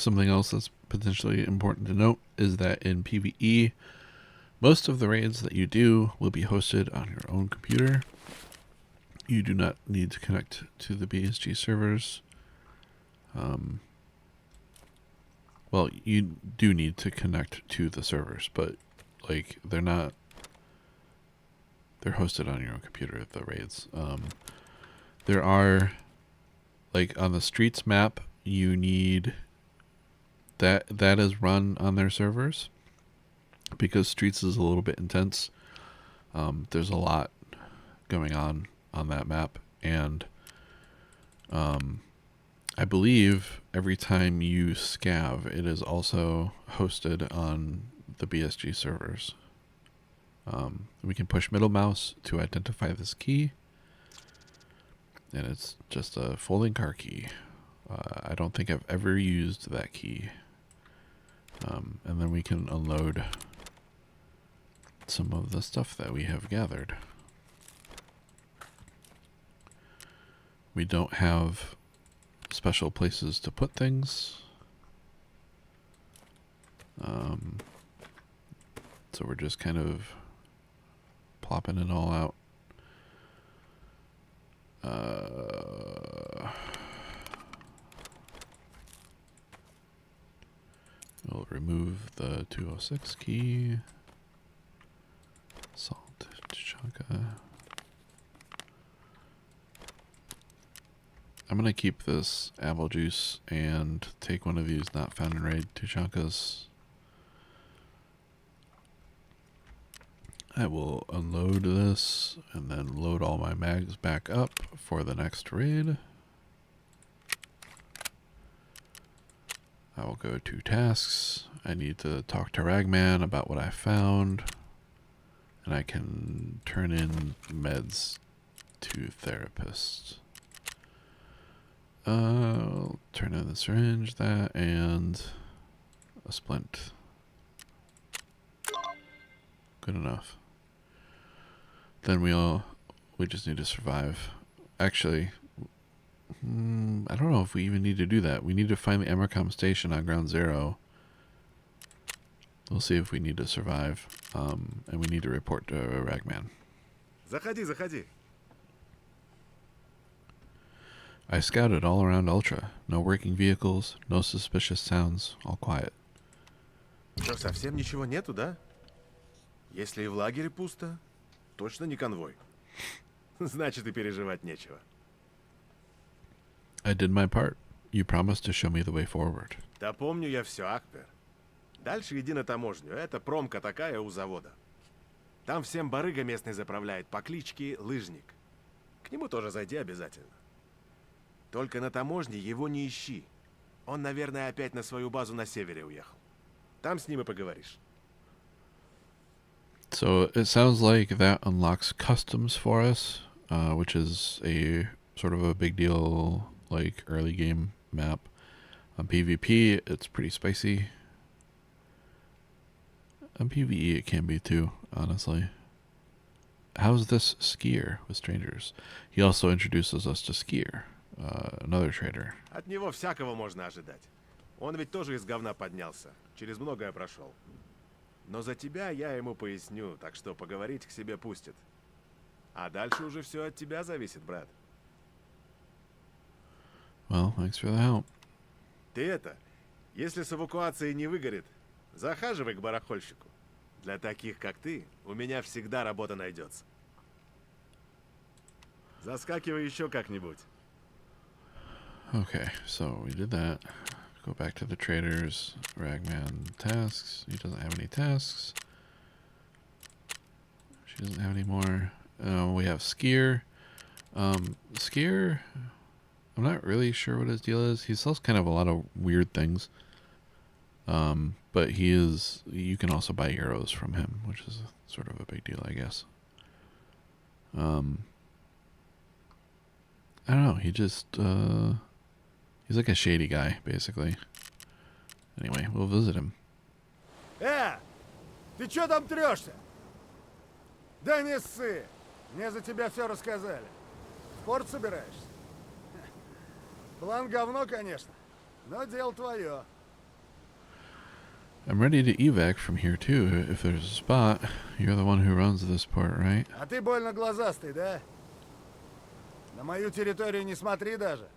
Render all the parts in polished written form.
Something else that's potentially important to note is that in PvE, most of the raids that you do will be hosted on your own computer. You do not need to connect to the BSG servers. Well, you do need to connect to the servers, but like they're hosted on your own computer, the raids. There are, like on the Streets map, you need that is run on their servers because Streets is a little bit intense. There's a lot going on that map, and I believe every time you scav, it is also hosted on the BSG servers. We can push middle mouse to identify this key, and it's just a folding car key. I don't think I've ever used that key. And then we can unload some of the stuff that we have gathered. We don't have special places to put things. So we're just kind of plopping it all out. We'll remove the 206 key. Salt, Tuchanka. I'm going to keep this apple juice and take one of these not found in raid Tuchankas. I will unload this and then load all my mags back up for the next raid. I will go to tasks. I need to talk to Ragman about what I found. And I can turn in meds to therapist. I'll turn in the syringe, that, and a splint. Good enough. Then we just need to survive. Actually, I don't know if we even need to do that. We need to find the Emercom station on ground zero. We'll see if we need to survive. And we need to report to Ragman. Заходи, заходи. I scouted all around Ultra. No working vehicles, no suspicious sounds, all quiet. Что, совсем ничего нету, да? Если и в лагере пусто, точно не конвой. Значит, и переживать нечего. I did my part. You promised to show me the way forward. Да помню я все, Акпер. Дальше иди на таможню. Это промка такая у завода. Там всем барыга местный заправляет по кличке Лыжник. К нему тоже зайди обязательно. Только на таможне его не ищи. Он, наверное, опять на свою базу на севере уехал. Там с ним и поговоришь. So it sounds like that unlocks customs for us, which is a sort of a big deal, like early game map. On PvP, it's pretty spicy. On PvE, it can be too, honestly. How's this Skier with strangers? He also introduces us to Skier, another trader. От него всякого можно ожидать. Он ведь тоже из говна поднялся. Через многое прошел. Но за тебя я ему поясню, так что поговорить к себе пустит. А дальше уже все от тебя зависит, брат. Well, thanks for the help. Ты это, если с эвакуацией не выгорит, захаживай к барахольщику. Для таких, как ты, у меня всегда работа найдется. Заскакивай еще как-нибудь. Okay, so we did that. Go back to the traders. Ragman tasks. He doesn't have any tasks. She doesn't have any more. We have Skier. Skier, I'm not really sure what his deal is. He sells kind of a lot of weird things. But you can also buy arrows from him, which is sort of a big deal, I guess. I don't know. He just, he's like a shady guy, basically. Anyway, we'll visit him. Ты чё там трёшься? Да не ссы. Мне за тебя все рассказали. В порт собираешься? План говно, конечно, но дело твое. I'm ready to evac from here too, if there's a spot. You're the one who runs this port, right? А ты больно глазастый, да? На мою территорию не смотри даже.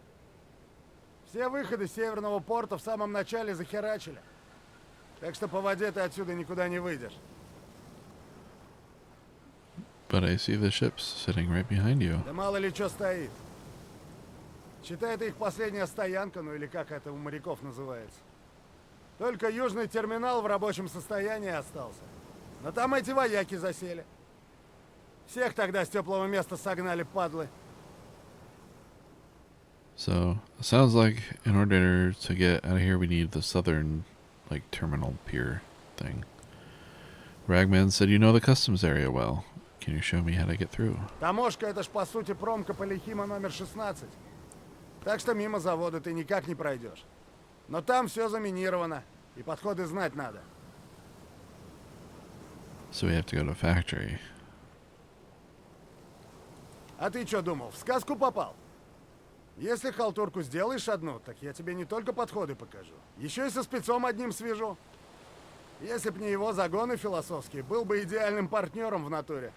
Все выходы северного порта в самом начале захерачили. Так что по воде ты отсюда никуда не выйдешь. But I see the ships sitting right behind you. Да мало ли что стоит. Считай, это их последняя стоянка, ну или как это у моряков называется. Только южный терминал в рабочем состоянии остался. Но там эти вояки засели. Всех тогда с теплого места согнали, падлы. So, it sounds like in order to get out of here, we need the southern, like, terminal pier thing. Ragman said you know the customs area well. Can you show me how to get through? Таможка — это ж по сути промка Полихима номер 16. Так что мимо завода ты никак не пройдешь. Но там все заминировано, и подходы знать надо. So we have to go to a factory. А ты что думал, в сказку попал? Если халтурку сделаешь одну, так я тебе не только подходы покажу, еще и со спецом одним свяжу. Если б не его загоны философские, был бы идеальным партнером в натуре.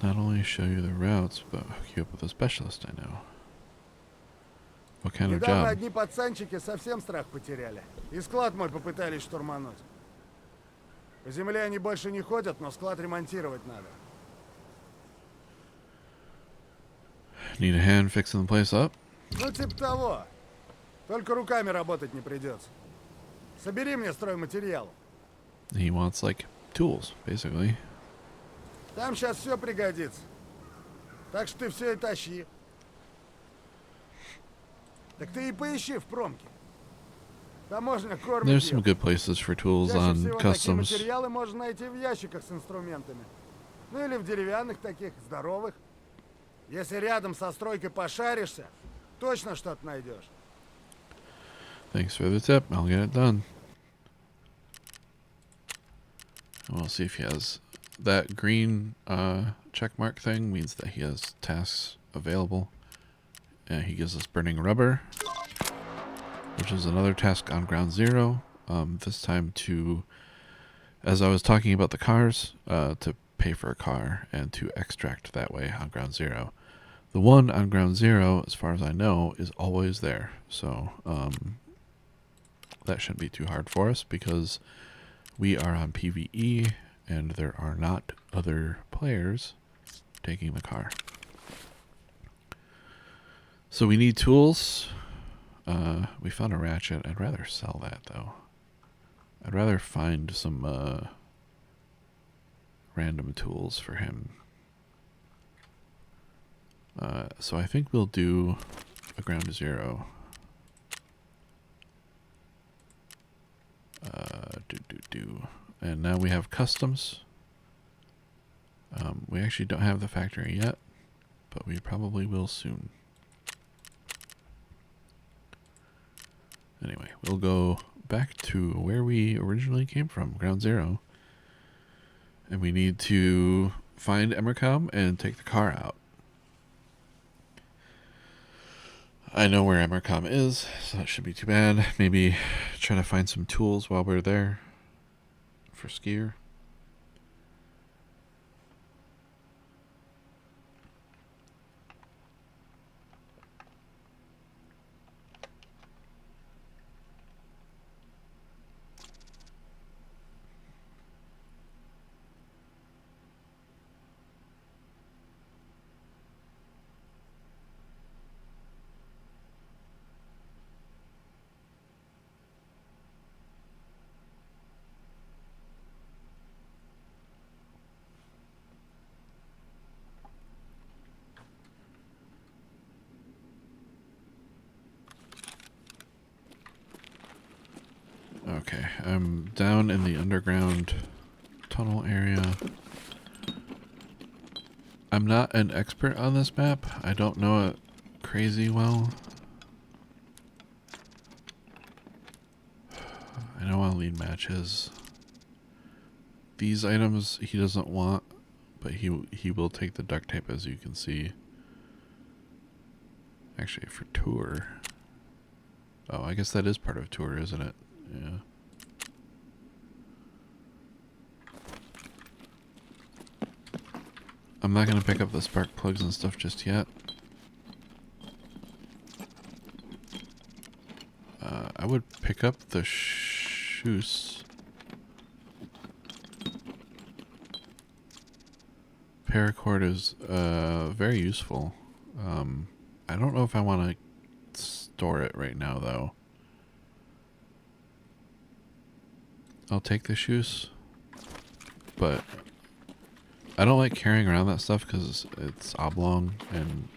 Not only show you the routes, but hook you up with a specialist I know. What kind of Недавно job? одни пацанчики совсем страх потеряли. И склад мой попытались штурмануть. По земле они больше не ходят, но склад ремонтировать надо. Need a hand fixing the place up? Ну, типа того. Только руками работать не придется. Собери мне стройматериал. He wants, like, tools, basically. Там сейчас все пригодится. Так что ты все и тащи. Так ты и поищи в промке. Таможня кормит There's some её. good places for tools Чаще on всего такие customs. материалы можно найти в ящиках с инструментами. Ну или в деревянных таких, здоровых. Если рядом со стройкой пошаришься, точно что-то найдешь. Thanks for the tip. I'll get it done. We'll see if he has that green check mark thing means that he has tasks available. And he gives us burning rubber, which is another task on ground zero. This time to, as I was talking about the cars, to pay for a car and to extract that way on ground zero. The one on ground zero, as far as I know, is always there. So that shouldn't be too hard for us because we are on PvE and there are not other players taking the car. So we need tools. We found a ratchet. I'd rather sell that though. I'd rather find some random tools for him. So I think we'll do a ground zero. And now we have customs. We actually don't have the factory yet, but we probably will soon. Anyway, we'll go back to where we originally came from, ground zero. And we need to find Emercom and take the car out. I know where Emercom is, so that should be too bad. Maybe try to find some tools while we're there for Skier. Okay, I'm down in the underground tunnel area. I'm not an expert on this map. I don't know it crazy well. I know I'll lead matches. These items he doesn't want, but he will take the duct tape, as you can see. Actually, for tour. Oh, I guess that is part of a tour, isn't it? Yeah. I'm not going to pick up the spark plugs and stuff just yet. I would pick up the shoes. Paracord is very useful. I don't know if I want to store it right now, though. I'll take the shoes, but I don't like carrying around that stuff because it's oblong and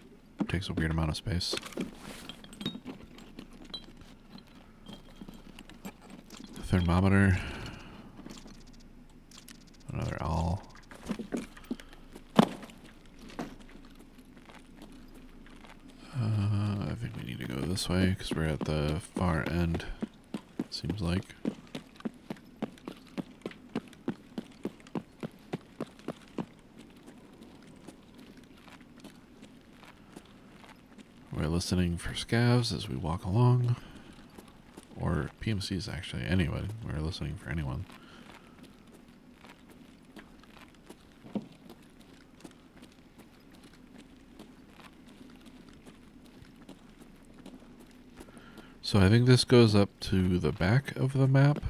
takes a weird amount of space. Thermometer. Another owl. I think we need to go this way because we're at the far end, it seems like. We're listening for scavs as we walk along. Or PMCs, actually. Anyway, we're listening for anyone. So I think this goes up to the back of the map.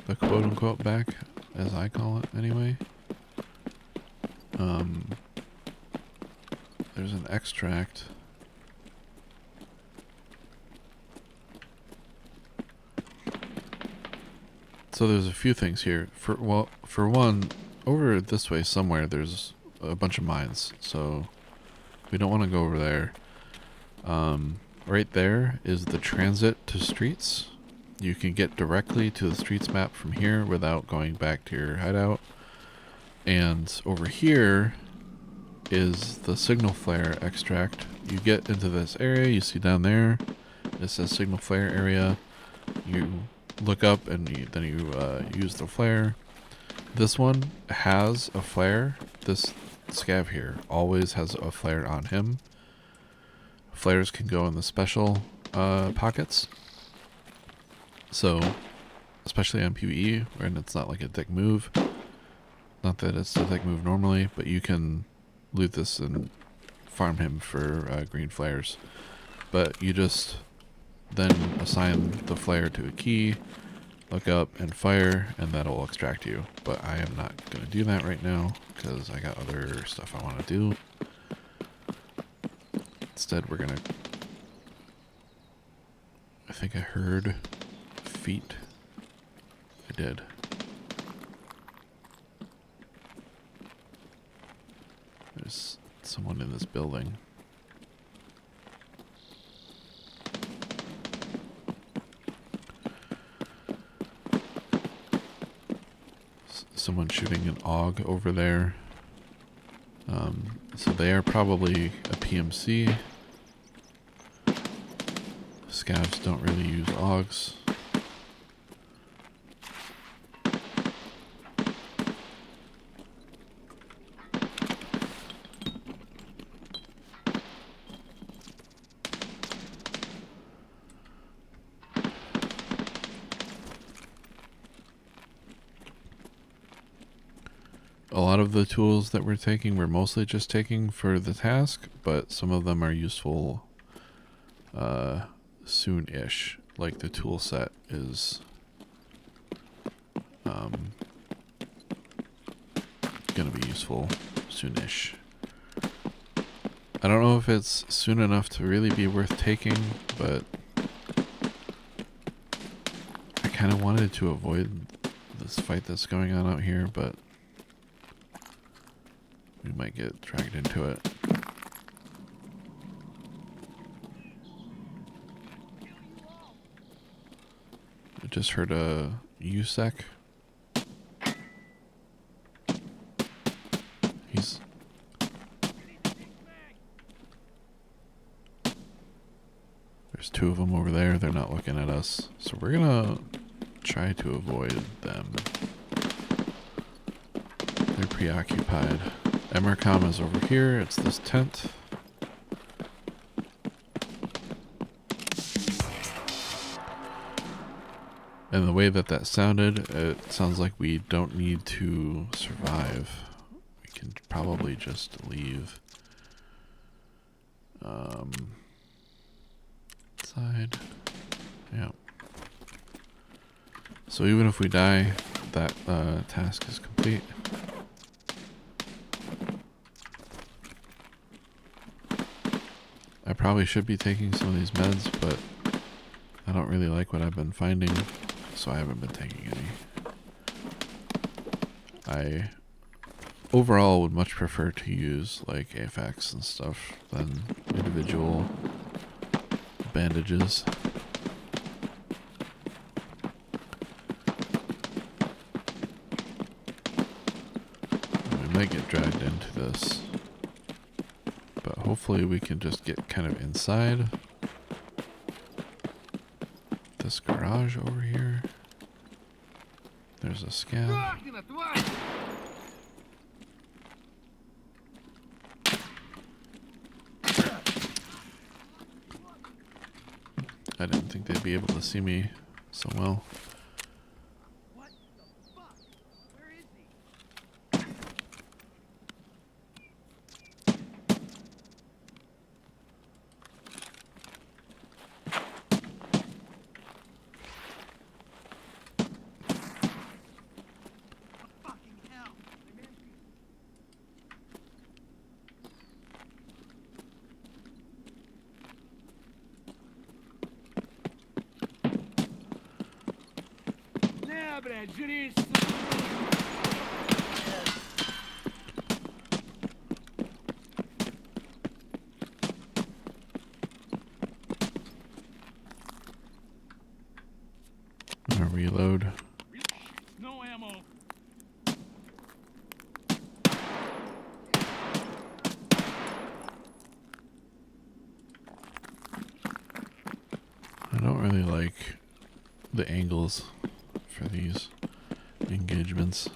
The quote-unquote back, as I call it, anyway. There's an extract. So there's a few things here. For one, over this way somewhere there's a bunch of mines, so we don't want to go over there. Right there is the transit to streets. You can get directly to the streets map from here without going back to your hideout. And over here is the signal flare extract. You get into this area, you see down there, it says signal flare area. You look up and then you use the flare. This one has a flare. This scav here always has a flare on him. Flares can go in the special pockets. So, especially on PvE, when it's not like a dick move. Not that it's a dick move normally, but you can loot this and farm him for green flares. But you just then assign the flare to a key, look up and fire, and that'll extract you. But I am not going to do that right now because I got other stuff I want to do. Instead, we're going to... I think I heard feet. I did. There's someone in this building. Someone shooting an AUG over there. So they are probably a PMC. Scavs don't really use AUGs. A lot of the tools that we're taking, we're mostly just taking for the task, but some of them are useful soon-ish. Like the tool set is gonna be useful soon-ish. I don't know if it's soon enough to really be worth taking, but I kind of wanted to avoid this fight that's going on out here, but we might get dragged into it. I just heard a USEC. He's... There's two of them over there. They're not looking at us. So we're gonna try to avoid them. They're preoccupied. Emercom is over here. It's this tent. And the way that sounded, it sounds like we don't need to survive. We can probably just leave. Side. Yeah. So even if we die, that task is complete. I probably should be taking some of these meds, but I don't really like what I've been finding, so I haven't been taking any. I overall would much prefer to use like AFX and stuff than individual bandages. We might get dragged into this, but hopefully we can just get kind of inside this garage over here. There's a scan. I didn't think they'd be able to see me so well. What the fuck? Where is he? Fucking hell. Не, блядь, жри, I'm gonna reload. no ammo. I don't really like the angles for these engagements.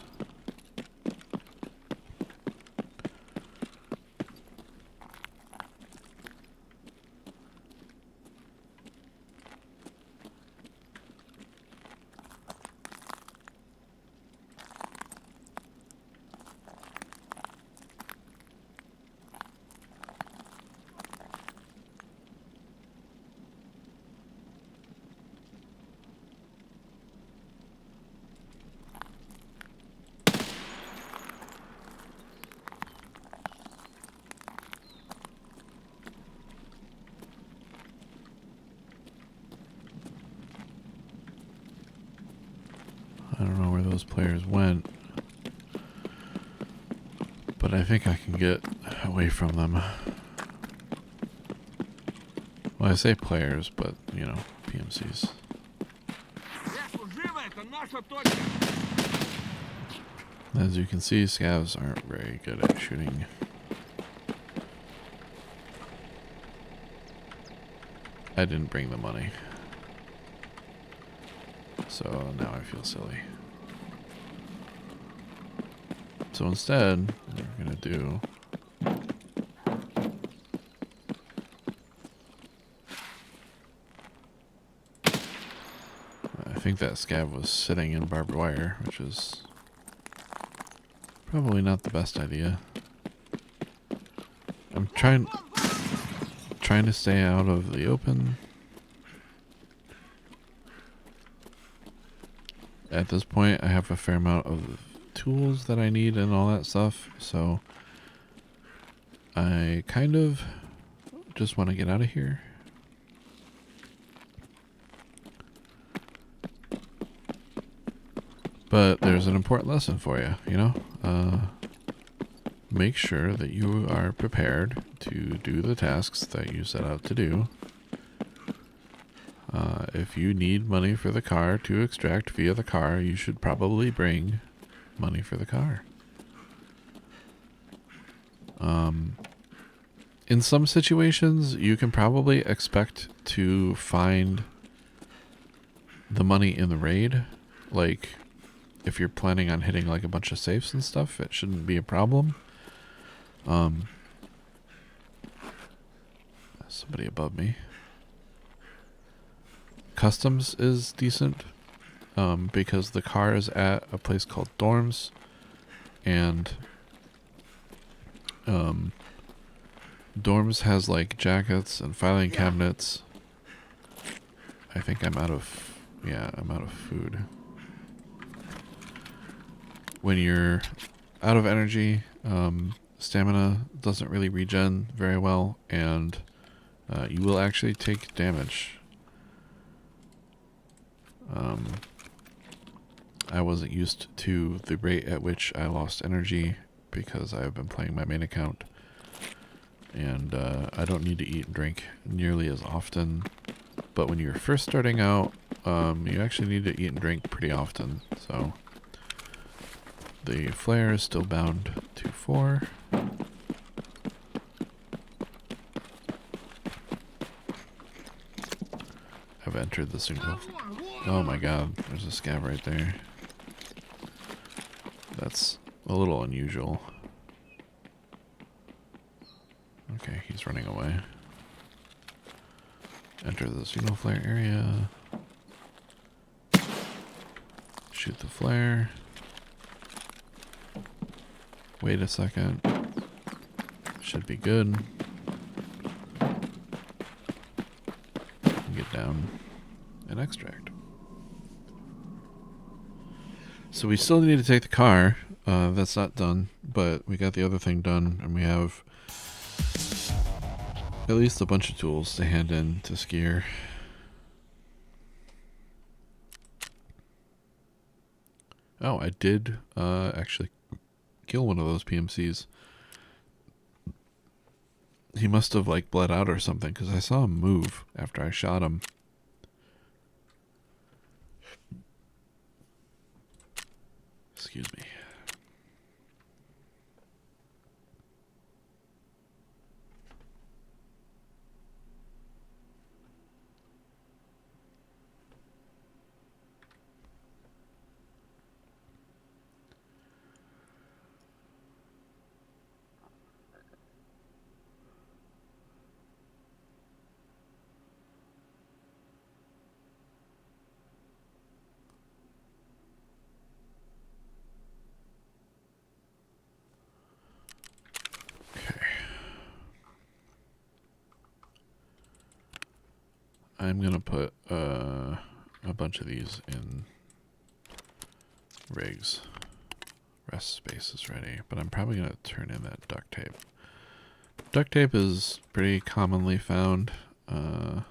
I don't know where those players went, but I think I can get away from them. Well, I say players, but, you know, PMCs. As you can see, scavs aren't very good at shooting. I didn't bring the money, so now I feel silly. So instead, what we're gonna do I think that scav was sitting in barbed wire, which is probably not the best idea. I'm trying to stay out of the open. At this point, I have a fair amount of tools that I need and all that stuff, so I kind of just want to get out of here. But there's an important lesson for you, you know? Make sure that you are prepared to do the tasks that you set out to do. If you need money for the car to extract via the car, you should probably bring money for the car. In some situations, you can probably expect to find the money in the raid. Like, if you're planning on hitting like a bunch of safes and stuff, it shouldn't be a problem. Somebody above me. Customs is decent. because the car is at a place called Dorms, and Dorms has like jackets and filing cabinets. I think I'm out of food. When you're out of energy, stamina doesn't really regen very well, and you will actually take damage. I wasn't used to the rate at which I lost energy because I've been playing my main account, and I don't need to eat and drink nearly as often. But when you're first starting out, you actually need to eat and drink pretty often. So the flare is still bound to 4. I've entered the signal. Oh my god, there's a scav right there. That's a little unusual. Okay, he's running away. Enter the signal flare area. Shoot the flare. Wait a second. Should be good. Get down and extract. So we still need to take the car. That's not done, but we got the other thing done, and we have at least a bunch of tools to hand in to Skier. Oh, I did actually kill one of those PMCs. He must have like bled out or something, because I saw him move after I shot him. Excuse me. I'm gonna put a bunch of these in rigs. Rest space is ready, but I'm probably gonna turn in that duct tape. Duct tape is pretty commonly found, so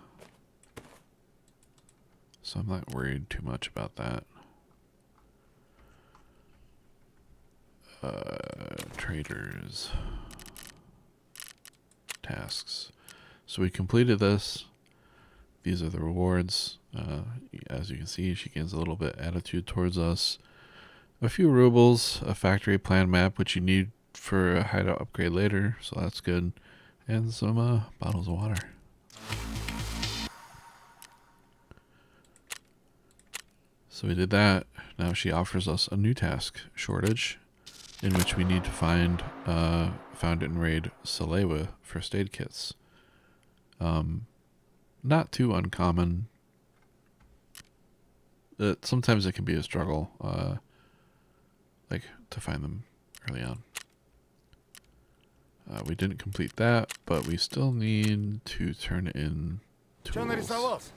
I'm not worried too much about that. Traders. Tasks. So we completed this. These are the rewards. As you can see, she gains a little bit attitude towards us. A few rubles, a factory plan map, which you need for a hideout upgrade later, so that's good. And some bottles of water. So we did that. Now she offers us a new task, shortage, in which we need to find found and raid Salewa first aid kits. Not too uncommon. Sometimes it can be a struggle, like to find them early on. We didn't complete that, but we still need to turn in tools.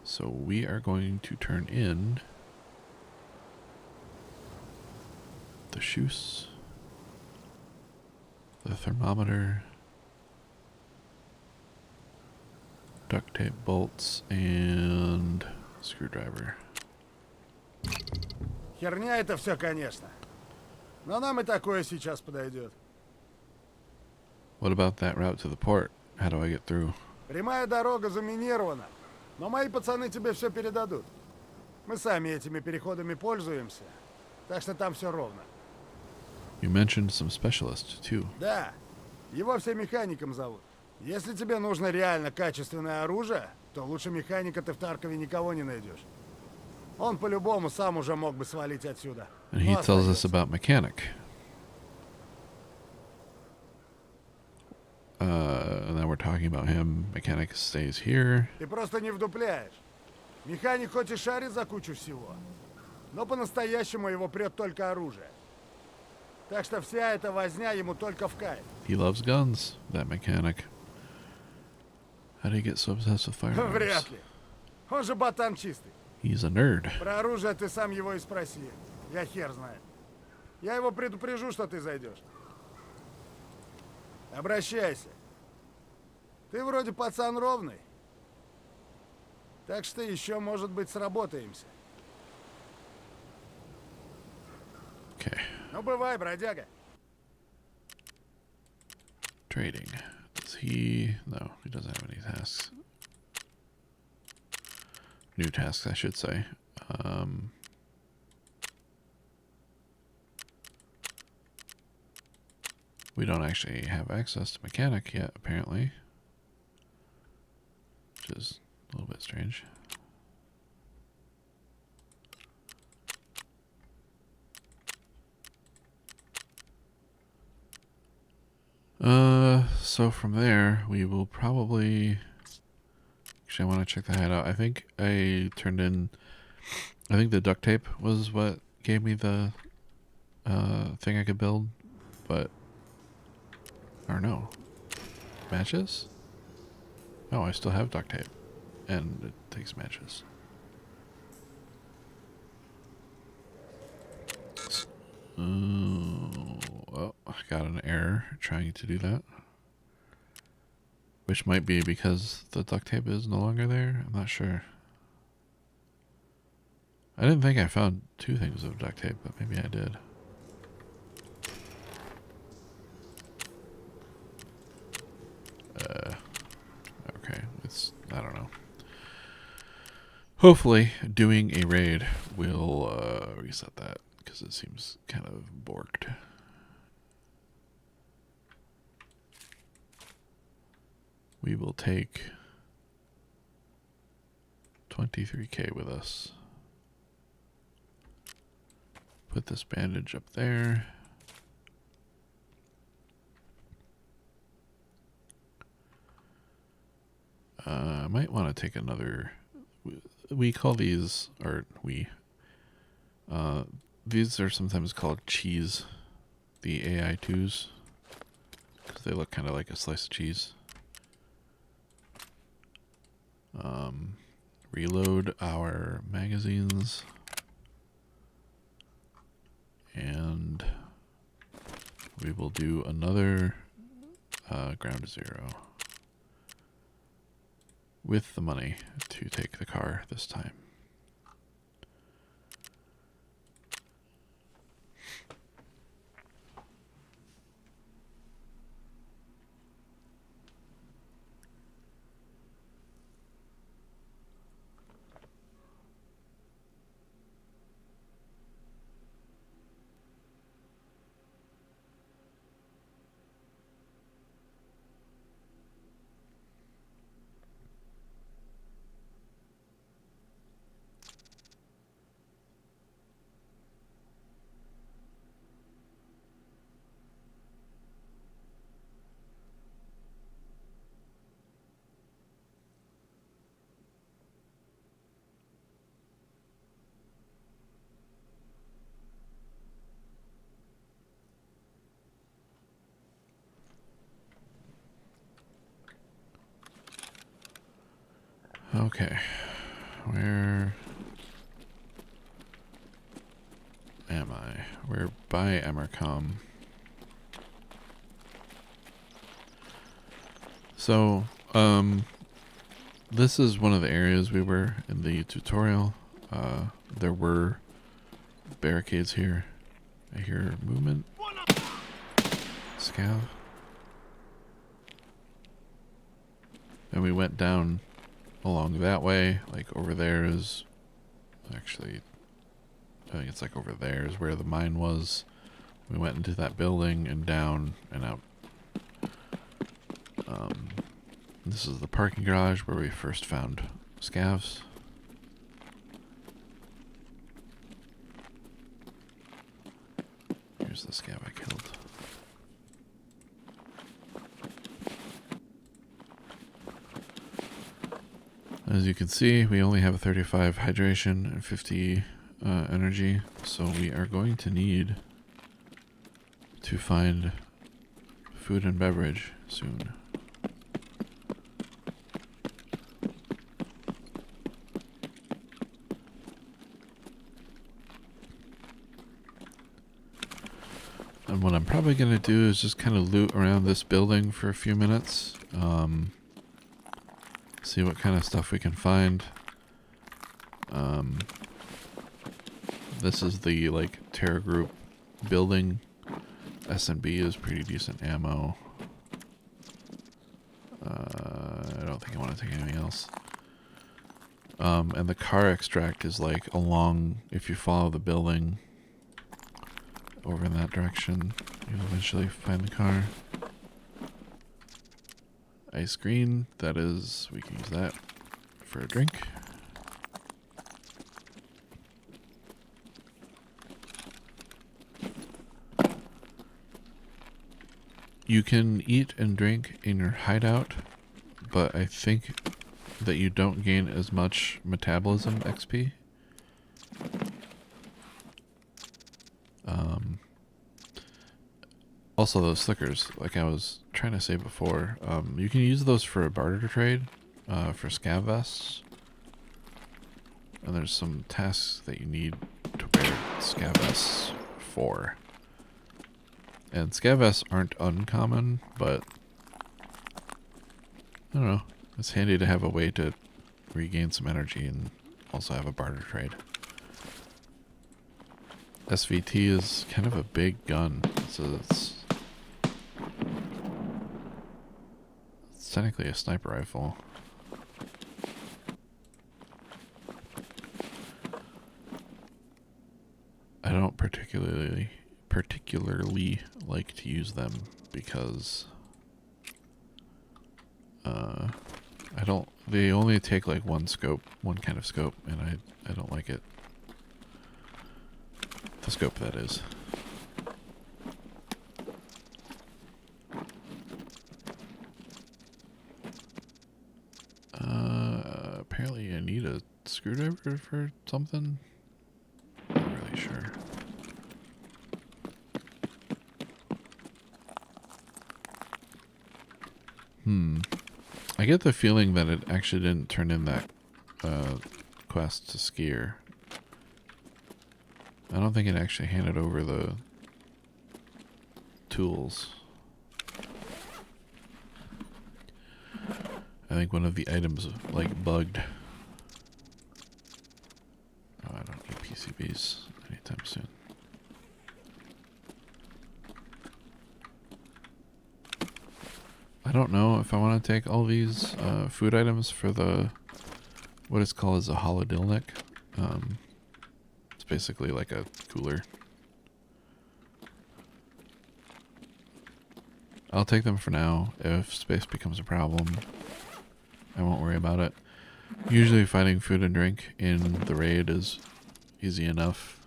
So we are going to turn in the shoes, the thermometer, duct tape bolts, and screwdriver. Херня это все, конечно. Но нам и такое сейчас подойдет. What about that route to the port? How do I get through? Прямая дорога заминирована. Но мои пацаны тебе все передадут. Мы сами этими переходами пользуемся. Так что там все ровно. You mentioned some specialists, too. Да. Его все механиком зовут. Если тебе нужно реально качественное оружие, то лучше механика ты в Таркове никого не найдешь. Он по-любому сам уже мог бы свалить отсюда. And he tells us about mechanic. And then we're talking about him. Mechanic stays here. Ты просто не вдупляешь. Механик хоть и шарит за кучу всего, но по-настоящему его прет только оружие. Так что вся эта возня ему только в кайф. He loves guns, that mechanic. How did he get so obsessed with firearms? Вряд ли. Он же ботан чистый. He's a nerd. Про оружие ты сам его и спроси. Я хер знает. Я его предупрежу, что ты зайдешь. Обращайся. Ты вроде пацан ровный. Так что еще, может быть, сработаемся. Okay. Ну, бывай, бродяга. Trading. Does he... No, he doesn't have any tasks. New tasks, I should say. We don't actually have access to mechanic yet, apparently. Which is a little bit strange. So from there, we will probably... Actually, I want to check the hideout. I think I turned in... I think the duct tape was what gave me the thing I could build. But... Or no. Matches? Oh, I still have duct tape. And it takes matches. Oh, I got an error trying to do that. Which might be because the duct tape is no longer there. I'm not sure. I didn't think I found 2 things of duct tape, but maybe I did. Okay, it's... I don't know. Hopefully, doing a raid will reset that, because it seems kind of borked. We will take 23k with us. Put this bandage up there. I might want to take another... We call these... Or we... these are sometimes called cheese. The AI2s. Because they look kind of like a slice of cheese. Reload our magazines. And we will do another ground zero. With the money to take the car this time. Okay, where am I? We're by Emercom. So, this is one of the areas we were in the tutorial. There were barricades here. I hear movement. Scav. And we went down along that way, like over there is actually, I think it's like over there is where the mine was. We went into that building and down and out. This is the parking garage where we first found scavs. Here's the scav I killed. As you can see, we only have 35 hydration and 50 energy, so we are going to need to find food and beverage soon. And what I'm probably going to do is just kind of loot around this building for a few minutes. See what kind of stuff we can find. This is the like Terror Group building. S&B is pretty decent ammo. I don't think I want to take anything else. And the car extract is like along, if you follow the building over in that direction, you'll eventually find the car. Ice green, that is, we can use that for a drink. You can eat and drink in your hideout, but I think that you don't gain as much metabolism XP. Also those slickers, like I was trying to say before, you can use those for a barter trade, for scav vests. And there's some tasks that you need to wear scav vests for. And scav vests aren't uncommon, but I don't know. It's handy to have a way to regain some energy and also have a barter trade. SVT is kind of a big gun, so it's technically a sniper rifle. I don't particularly like to use them because they only take like one kind of scope, and I don't like it. The scope, that is. Apparently I need a screwdriver for something. Not really sure. I get the feeling that it actually didn't turn in that quest to Skier. I don't think it actually handed over the tools. I think one of the items like bugged. Oh, I don't need PCBs anytime soon. I don't know if I want to take all these food items for the what is called as a holodilnick. It's basically like a cooler. I'll take them for now. If space becomes a problem, I won't worry about it. Usually finding food and drink in the raid is easy enough.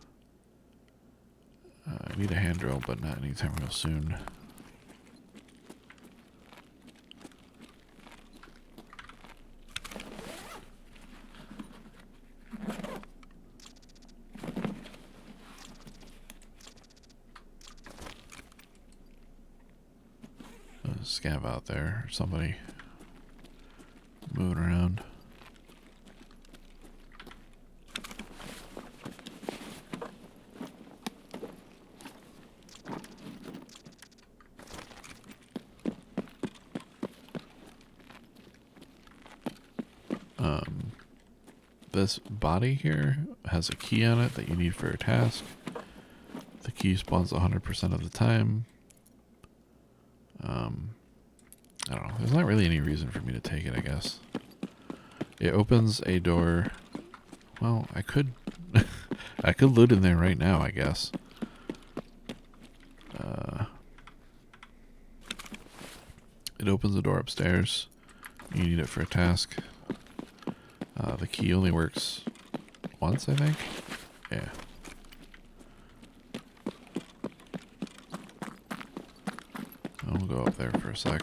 I need a hand drill, but not anytime real soon. Scav out there, or somebody moving around. This body here has a key on it that you need for a task. The key spawns 100% of the time. I don't know. There's not really any reason for me to take it, I guess. It opens a door. Well, I could I could loot in there right now, I guess. It opens the door upstairs. You need it for a task. The key only works once, I think. Yeah. I'll go up there for a sec.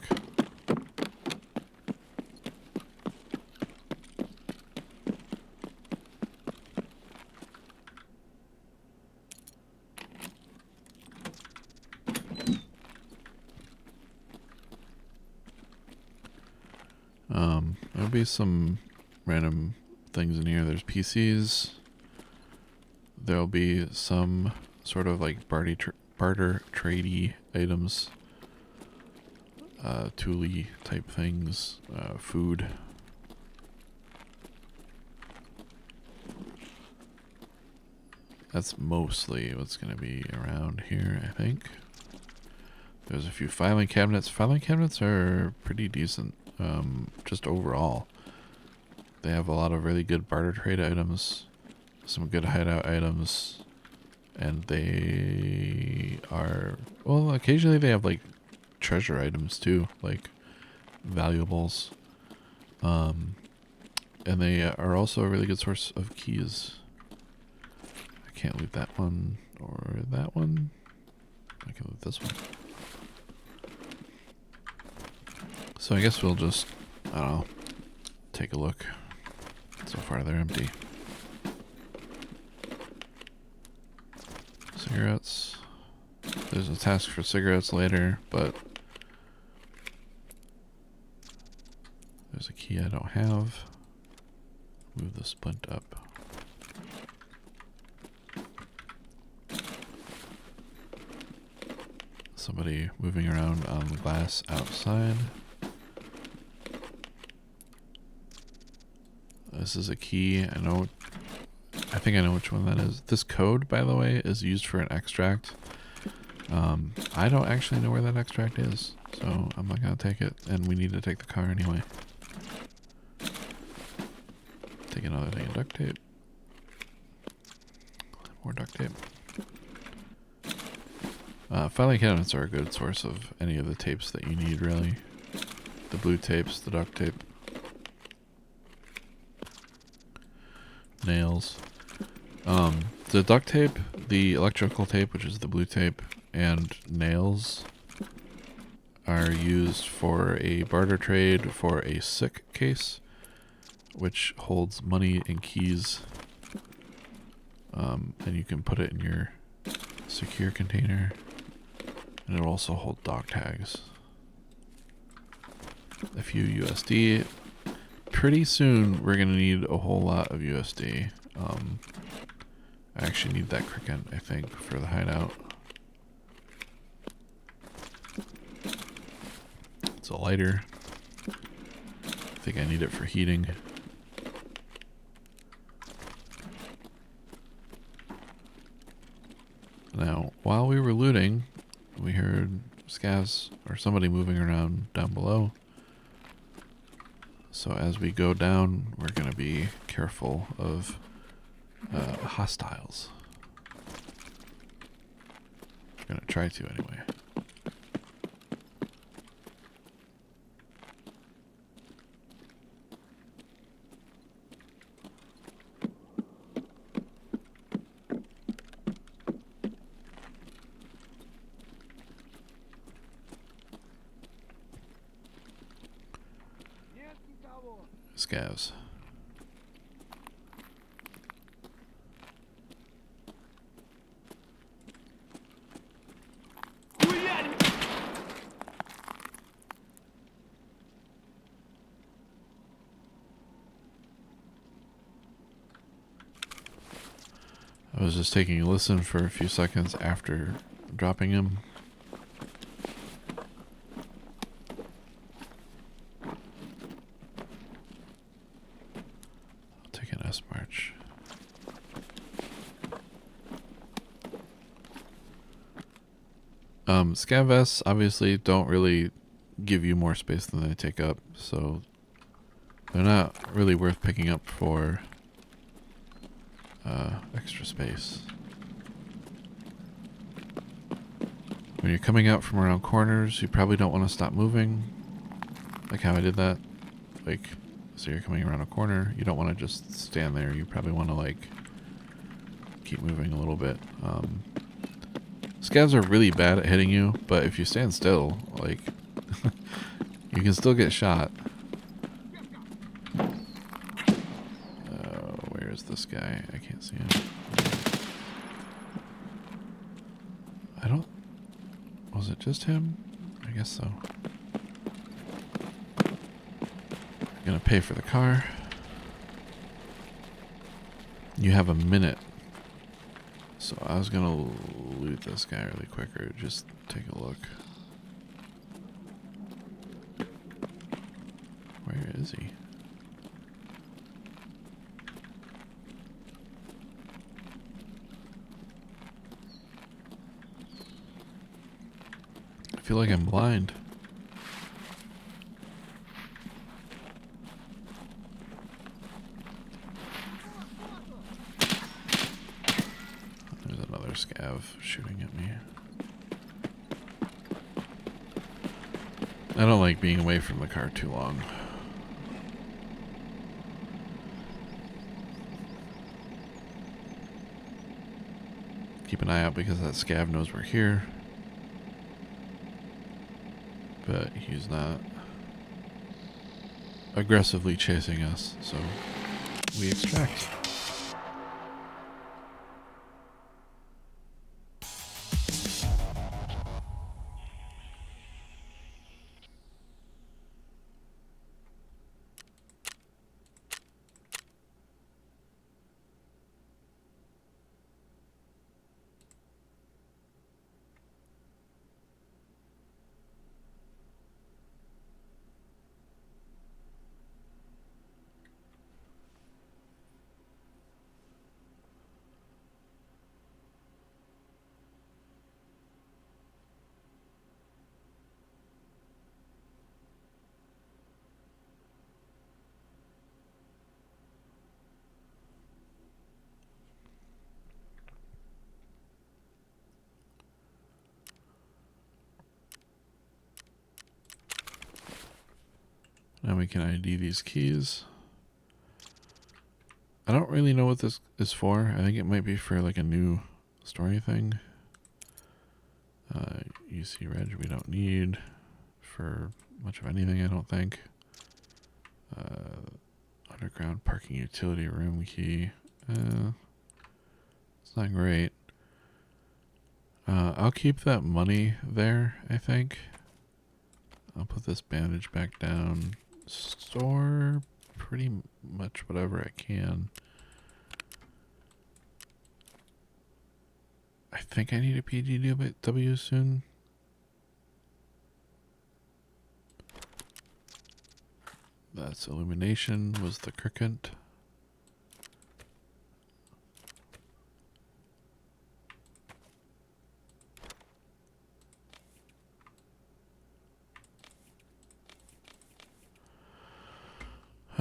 there'll be some random things in here. There's PCs. There'll be some sort of like barter tradey items. Tooly type things. Food. That's mostly what's going to be around here, I think. There's a few filing cabinets. Filing cabinets are pretty decent, just overall. They have a lot of really good barter trade items, some good hideout items, and they are, well, occasionally they have like treasure items too, like valuables. And they are also a really good source of keys. I can't loot that one or that one. I can loot this one. So I guess we'll just, I don't know, take a look. So far they're empty. Cigarettes. There's a task for cigarettes later, but there's a key I don't have. Move the splint up. Somebody moving around on the glass outside. This is a key. I think I know which one that is. This code, by the way, is used for an extract. I don't actually know where that extract is, so I'm not gonna take it, and we need to take the car anyway. Take another thing of duct tape. More duct tape. Filing cabinets are a good source of any of the tapes that you need, really. The blue tapes, the duct tape. Nails. The duct tape, the electrical tape, which is the blue tape, and nails are used for a barter trade for a sick case, which holds money and keys. And you can put it in your secure container, and it'll also hold dog tags. A few USD. Pretty soon we're gonna need a whole lot of USD. I actually need that cricket, I think, for the hideout. It's a lighter. I think I need it for heating. Now, while we were looting, we heard scavs or somebody moving around down below. So as we go down, we're going to be careful of hostiles. We're going to try to anyway. Нет никого. Scavs. Хуярь! I was just taking a listen for a few seconds after dropping him. I'll take an S march. Scav vests obviously don't really give you more space than they take up, so they're not really worth picking up for extra space. When you're coming out from around corners, you probably don't want to stop moving. Like how I did that. Like, so you're coming around a corner, you don't want to just stand there. You probably want to like keep moving a little bit. Scavs are really bad at hitting you, but if you stand still, like, you can still get shot. Where is this guy? I can't see him. I don't... Was it just him? I guess so. gonna pay for the car. You have a minute. So I was gonna loot this guy really quick, or just take a look. Where is he? I feel like I'm blind. There's another scav shooting at me. I don't like being away from the car too long. Keep an eye out because that scav knows we're here. But he's not aggressively chasing us, so we extract. Now we can ID these keys. I don't really know what this is for. I think it might be for like a new story thing. UC reg we don't need for much of anything, I don't think. Underground parking utility room key. It's not great. I'll keep that money there, I think. I'll put this bandage back down. Store pretty much whatever I can. I think I need a PGW soon. That's illumination was the cricket.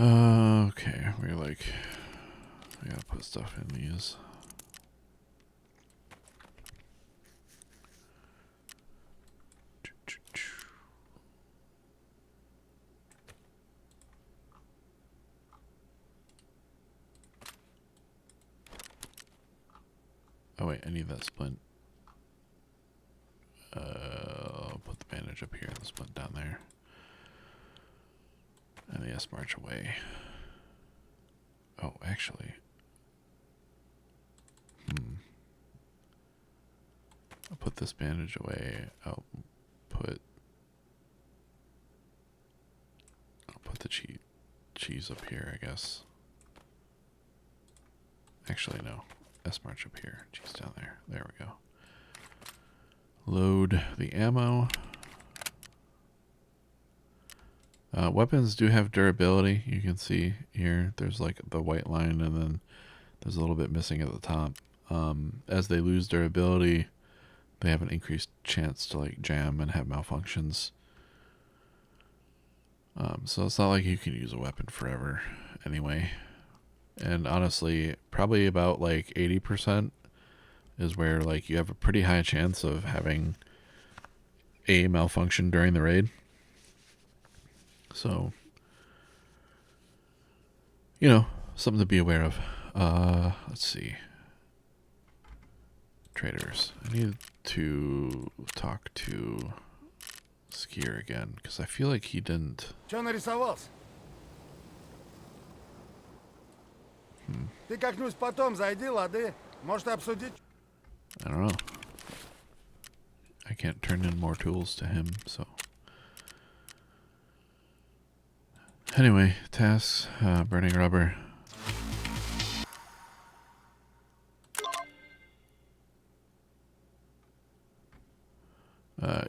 Okay, we're like, I gotta put stuff in these. Oh wait, I need that splint. I'll put the bandage up here and the splint down there. And the S-march away. Oh, actually. I'll put this bandage away. I'll put the cheese up here, I guess. Actually, no. S-march up here. Cheese down there. There we go. Load the ammo. Weapons do have durability. You can see here there's like the white line and then there's a little bit missing at the top. As they lose durability, they have an increased chance to like jam and have malfunctions. So it's not like you can use a weapon forever anyway. And honestly, probably about like 80% is where like you have a pretty high chance of having a malfunction during the raid. So, you know, something to be aware of. Let's see. Traders. I need to talk to Skier again, because I feel like he didn't. Чё нарисовался? Ты как-нибудь потом зайди, лады. Может, обсудить? I don't know. I can't turn in more tools to him, so. Anyway, tasks, burning rubber.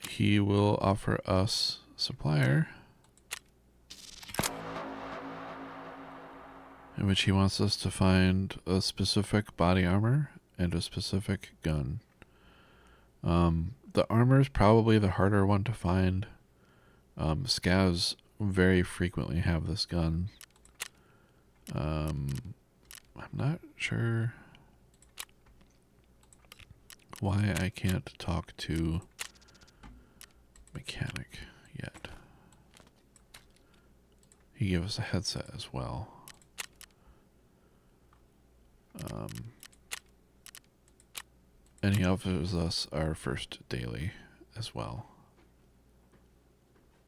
He will offer us supplier, in which he wants us to find a specific body armor and a specific gun. The armor is probably the harder one to find. Scavs very frequently have this gun. I'm not sure why I can't talk to mechanic yet. He gave us a headset as well. And he offers us our first daily as well.